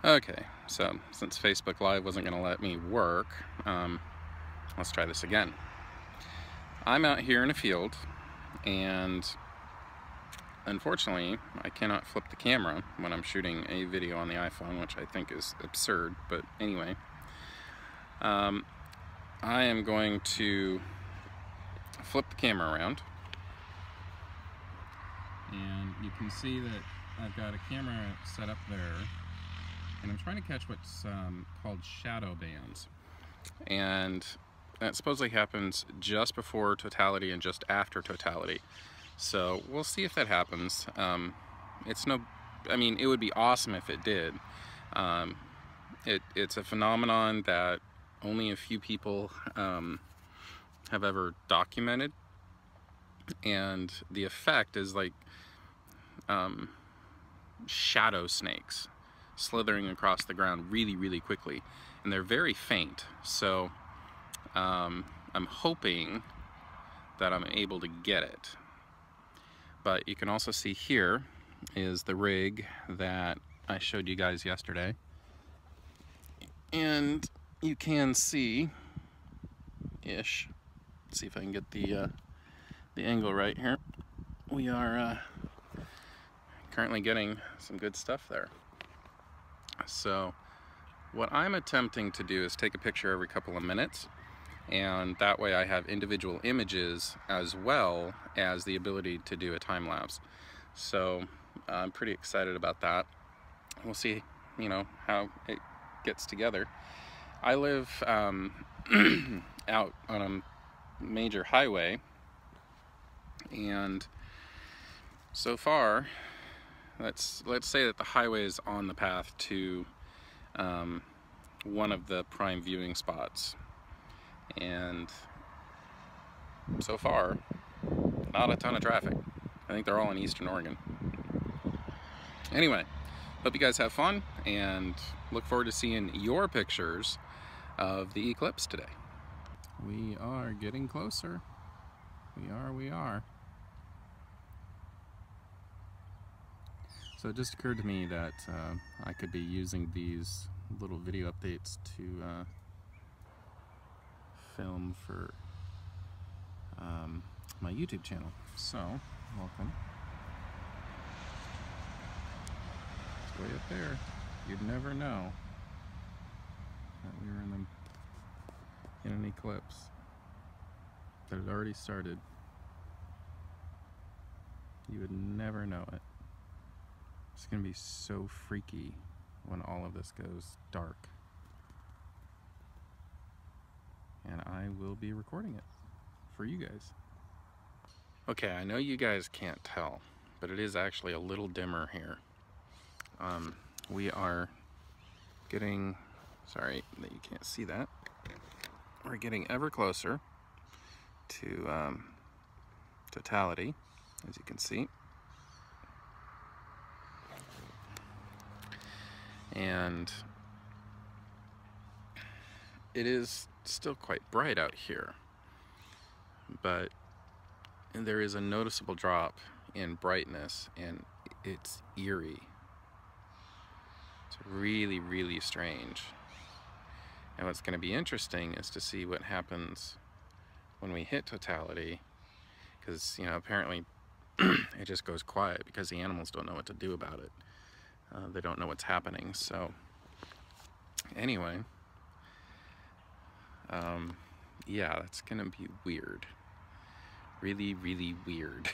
Okay, so since Facebook Live wasn't going to let me work, let's try this again. I'm out here in a field, and unfortunately, I cannot flip the camera when I'm shooting a video on the iPhone, which I think is absurd, but anyway. I am going to flip the camera around, and you can see that I've got a camera set up there, and I'm trying to catch what's called shadow bands, and that supposedly happens just before totality and just after totality. So we'll see if that happens. It would be awesome if it did. It's a phenomenon that only a few people have ever documented, and the effect is like shadow snakes slithering across the ground really, really quickly, and they're very faint. So I'm hoping that I'm able to get it. But you can also see here is the rig that I showed you guys yesterday, and you can see ish. Let's see if I can get the angle right here. We are currently getting some good stuff there. So what I'm attempting to do is take a picture every couple of minutes, and that way I have individual images as well as the ability to do a time lapse. So I'm pretty excited about that. We'll see, how it gets together. I live out on a major highway, and so far, let's say that the highway is on the path to one of the prime viewing spots, and so far not a ton of traffic. I think they're all in Eastern Oregon. Anyway, hope you guys have fun, and look forward to seeing your pictures of the eclipse today. We are getting closer. We are. So it just occurred to me that I could be using these little video updates to film for my YouTube channel. So, welcome. It's way up there. You'd never know that we were in an eclipse that had already started. You would never know it. It's gonna be so freaky when all of this goes dark. And I will be recording it for you guys. Okay, I know you guys can't tell, but it is actually a little dimmer here. We are getting, sorry that you can't see that, we're getting ever closer to totality, as you can see. And it is still quite bright out here, but there is a noticeable drop in brightness, and it's eerie. It's really, really strange. And what's going to be interesting is to see what happens when we hit totality, because apparently it just goes quiet because the animals don't know what to do about it. They don't know what's happening. So anyway, yeah, that's gonna be weird. Really, really weird.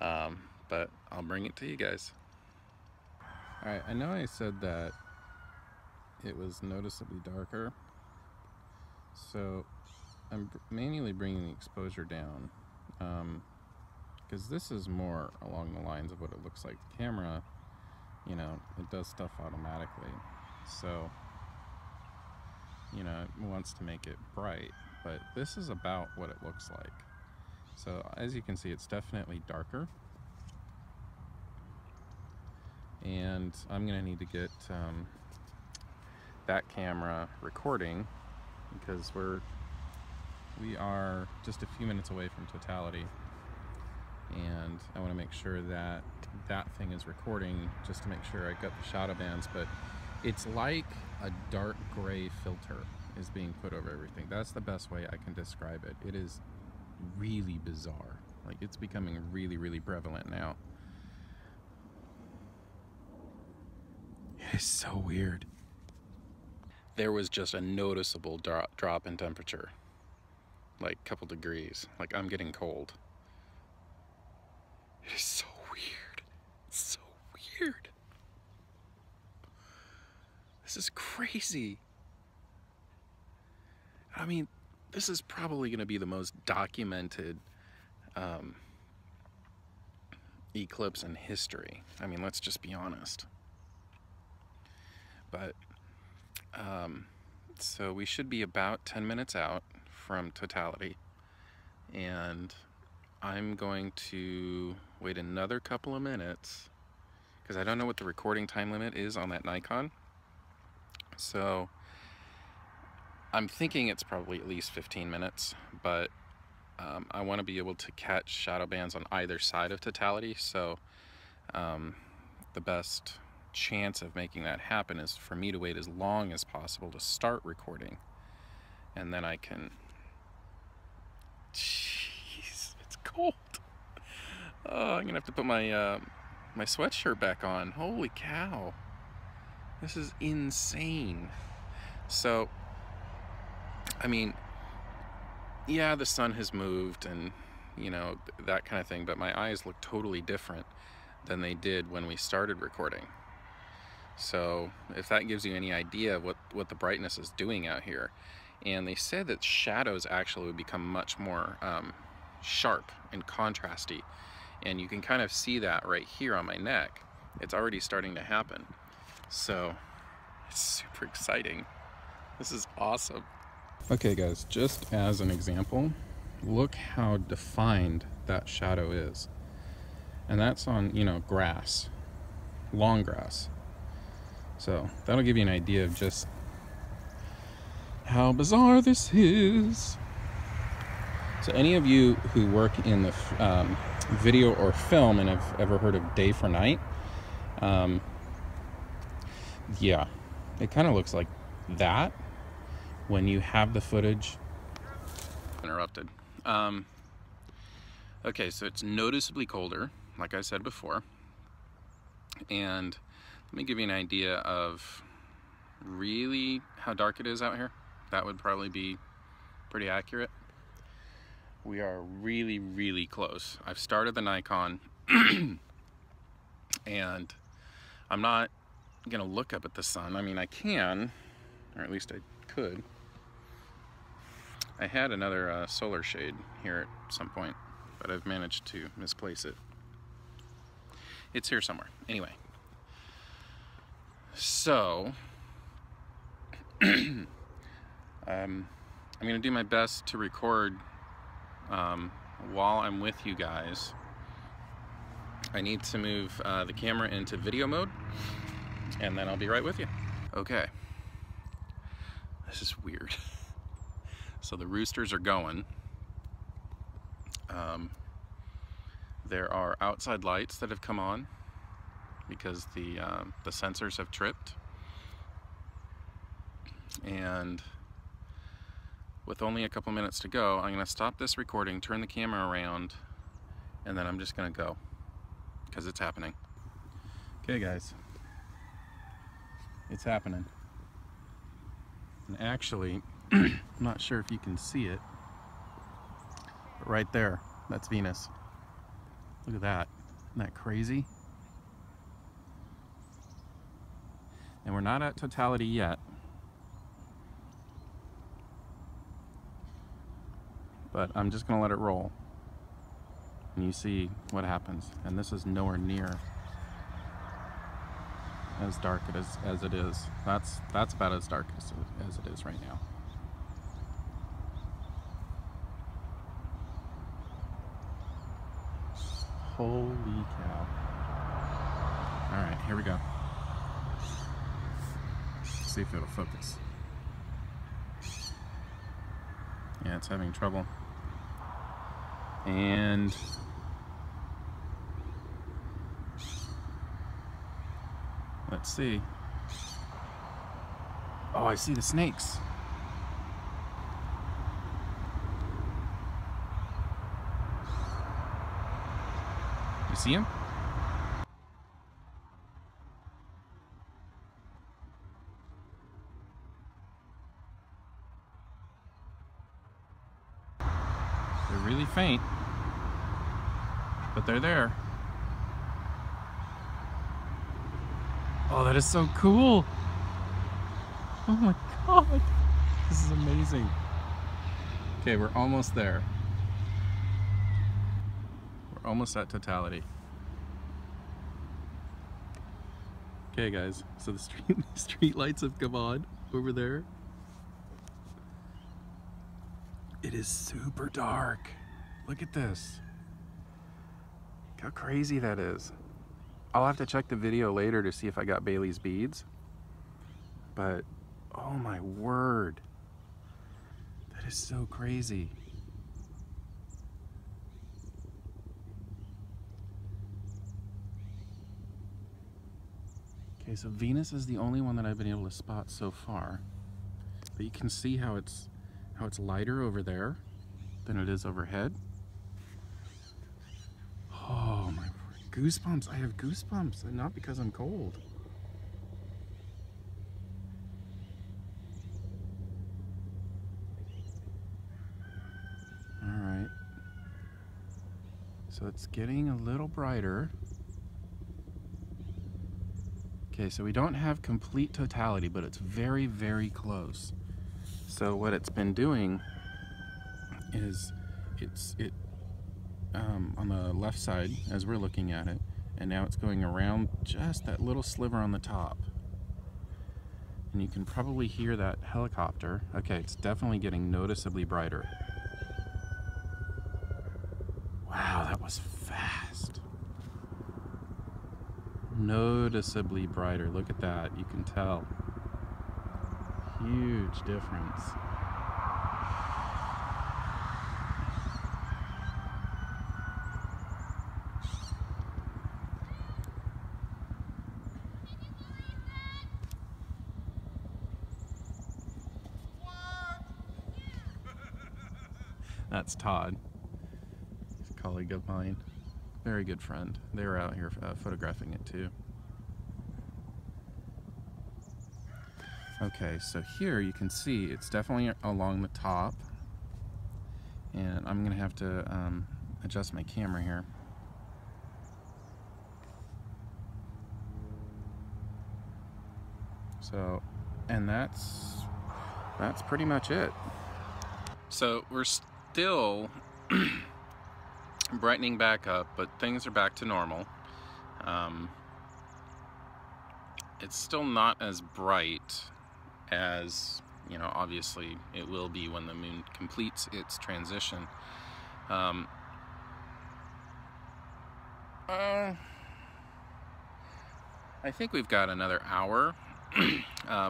But I'll bring it to you guys. Alright, I know I said that it was noticeably darker, so I'm manually bringing the exposure down, because this is more along the lines of what it looks like. The camera, it does stuff automatically, so it wants to make it bright, but this is about what it looks like. So as you can see, it's definitely darker, and I'm gonna need to get that camera recording, because we are just a few minutes away from totality. and I want to make sure that that thing is recording just to make sure I got the shadow bands. But it's like a dark gray filter is being put over everything. That's the best way I can describe it. It is really bizarre. Like, it's becoming really, really prevalent now. It's so weird. There was just a noticeable drop in temperature, like a couple degrees. Like, I'm getting cold. It is so weird. It's so weird. This is crazy. I mean, this is probably going to be the most documented eclipse in history. I mean, let's just be honest. But so we should be about 10 minutes out from totality, and I'm going to wait another couple of minutes because I don't know what the recording time limit is on that Nikon. So I'm thinking it's probably at least 15 minutes, but I want to be able to catch shadow bands on either side of totality. So the best chance of making that happen is for me to wait as long as possible to start recording, and then I can... Jeez, it's cold. Oh, I'm gonna have to put my my sweatshirt back on. Holy cow, this is insane. So I mean, yeah, the sun has moved and, you know, that kind of thing, but my eyes look totally different than they did when we started recording. So if that gives you any idea of what the brightness is doing out here. And they said that shadows actually would become much more sharp and contrasty. And you can kind of see that right here on my neck. It's already starting to happen. So it's super exciting. This is awesome. Okay guys, just as an example, look how defined that shadow is. And that's on, you know, grass, long grass. So that'll give you an idea of just how bizarre this is. So any of you who work in the video or film and have ever heard of day for night, yeah, it kind of looks like that when you have the footage. Interrupted. Okay, so it's noticeably colder, like I said before, and let me give you an idea of really how dark it is out here. That would probably be pretty accurate. We are really, really close. I've started the Nikon and I'm not gonna look up at the sun. I mean, I can, or at least I could. I had another solar shade here at some point, but I've managed to misplace it. It's here somewhere. Anyway, so I'm gonna do my best to record while I'm with you guys. I need to move the camera into video mode, and then I'll be right with you. Okay, this is weird. So the roosters are going. There are outside lights that have come on because the sensors have tripped. And with only a couple minutes to go, I'm going to stop this recording, turn the camera around, and then I'm just going to go because it's happening. Okay guys, it's happening. And actually, I'm not sure if you can see it, but right there, that's Venus. Look at that. Isn't that crazy? And we're not at totality yet, but I'm just gonna let it roll and you see what happens. And this is nowhere near as dark as it is. That's about as dark as it is right now. Holy cow. All right, here we go. Let's see if it'll focus. Yeah, it's having trouble. And Let's see. Oh, I see the snakes. You see them? They're really faint, but they're there. Oh, that is so cool. Oh my God. This is amazing. Okay, we're almost there. We're almost at totality. Okay guys, so the street lights have come on over there. It is super dark. Look at this. Look how crazy that is. I'll have to check the video later to see if I got Bailey's beads. But, oh my word. That is so crazy. Okay, so Venus is the only one that I've been able to spot so far. But you can see how it's lighter over there than it is overhead. Oh my goosebumps. I have goosebumps, and not because I'm cold. Alright. So it's getting a little brighter. Okay, so we don't have complete totality, but it's very, very close. So what it's been doing is it on the left side as we're looking at it, and now it's going around just that little sliver on the top. And you can probably hear that helicopter. Okay, it's definitely getting noticeably brighter. Wow, that was fast. Noticeably brighter. Look at that. You can tell. Huge difference. That's Todd. He's a colleague of mine. Very good friend. They were out here photographing it too. Okay, so here you can see it's definitely along the top, and I'm gonna have to adjust my camera here. So, and that's pretty much it. So we're still brightening back up, but things are back to normal. It's still not as bright as, you know, obviously it will be when the moon completes its transition. I think we've got another hour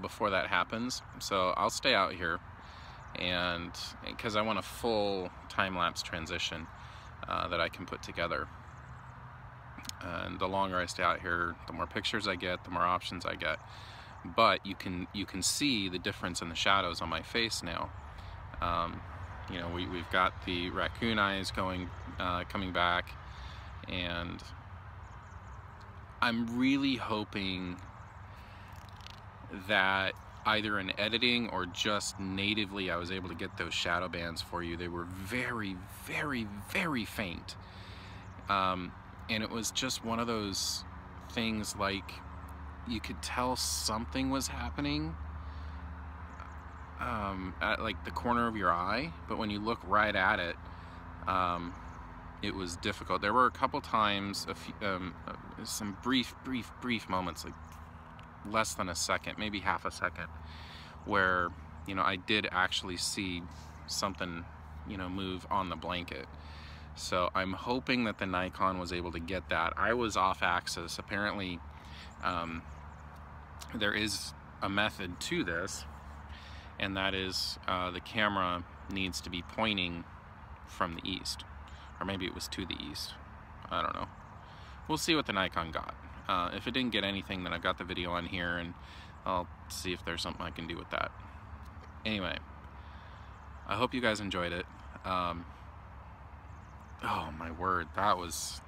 before that happens, so I'll stay out here, and because I want a full time-lapse transition that I can put together. And the longer I stay out here, the more pictures I get, the more options I get. But you can see the difference in the shadows on my face now. You know, we've got the raccoon eyes coming back, and I'm really hoping that either in editing or just natively I was able to get those shadow bands for you. They were very, very, very faint. And it was just one of those things, like, you could tell something was happening at like the corner of your eye, but when you look right at it, it was difficult. There were a couple times, some brief moments, like less than a second, maybe half a second, where, you know, I did actually see something, you know, move on the blanket. So I'm hoping that the Nikon was able to get that. I was off axis. Apparently, there is a method to this, and that is the camera needs to be pointing from the east, or maybe it was to the east. I don't know. We'll see what the Nikon got. If it didn't get anything, then I've got the video on here, and I'll see if there's something I can do with that. Anyway, I hope you guys enjoyed it. Oh my word, that was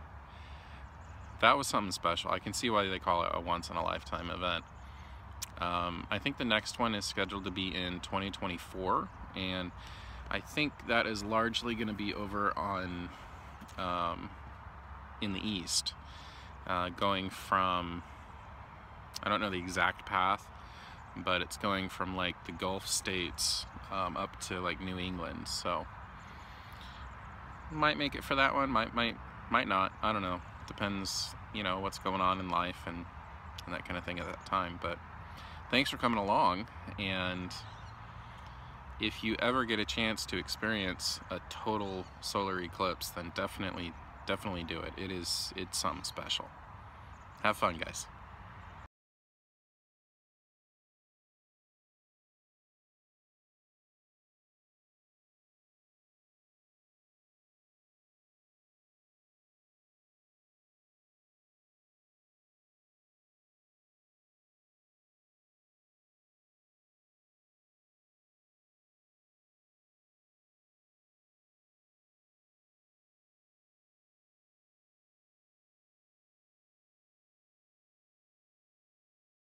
something special. I can see why they call it a once-in-a-lifetime event. I think the next one is scheduled to be in 2024, and I think that is largely going to be over on in the east, going from, I don't know the exact path, but it's going from like the Gulf states up to like New England. So might make it for that one, might not, I don't know. Depends, you know, what's going on in life and that kind of thing at that time. But thanks for coming along, and if you ever get a chance to experience a total solar eclipse, then definitely do it. It's something special. Have fun, guys.